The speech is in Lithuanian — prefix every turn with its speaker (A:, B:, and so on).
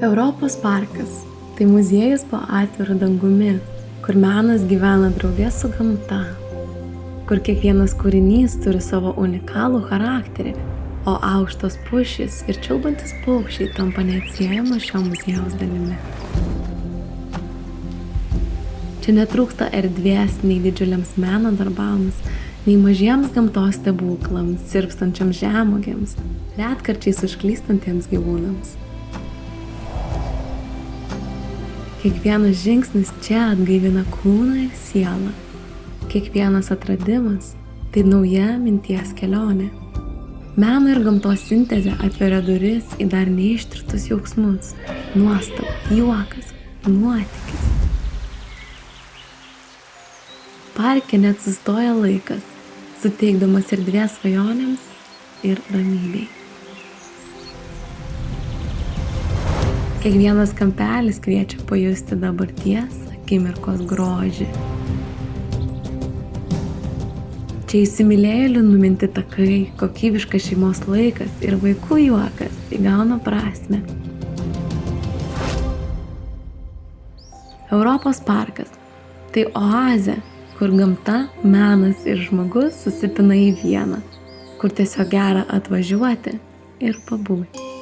A: Europos parkas – tai muziejus po atviru dangumi, kur menas gyvena drauge su gamta, kur kiekvienas kūrinys turi savo unikalų charakterį, o aukštos pušys ir čiulbantis paukščiai tampa neatsiejama šio muziejaus dalimi. Čia netrūksta erdvės nei didžiuliams meno darbams, nei mažiems gamtos stebuklams, sirpstančiams žemuogėms, retkarčiais užklystantiems gyvūnams. Kiekvienas žingsnis čia atgaivina kūną ir sielą. Kiekvienas atradimas – tai nauja minties kelionė. Meno ir gamtos sintezė atveria duris į dar neištirtus jausmus – nuostaba, juokas, nuotykis. Parke net sustoja laikas, suteikdamas erdvės svajonėms ir ramybei. Kiekvienas kampelis kviečia pajusti dabarties akimirkos grožį. Čia įsimylėjėlių numinti takai, kokybiškas šeimos laikas ir vaikų juokas įgauna prasmę. Europos parkas – tai oazė, kur gamta, menas ir žmogus susipina į vieną, kur tiesiog gera atvažiuoti ir pabūti.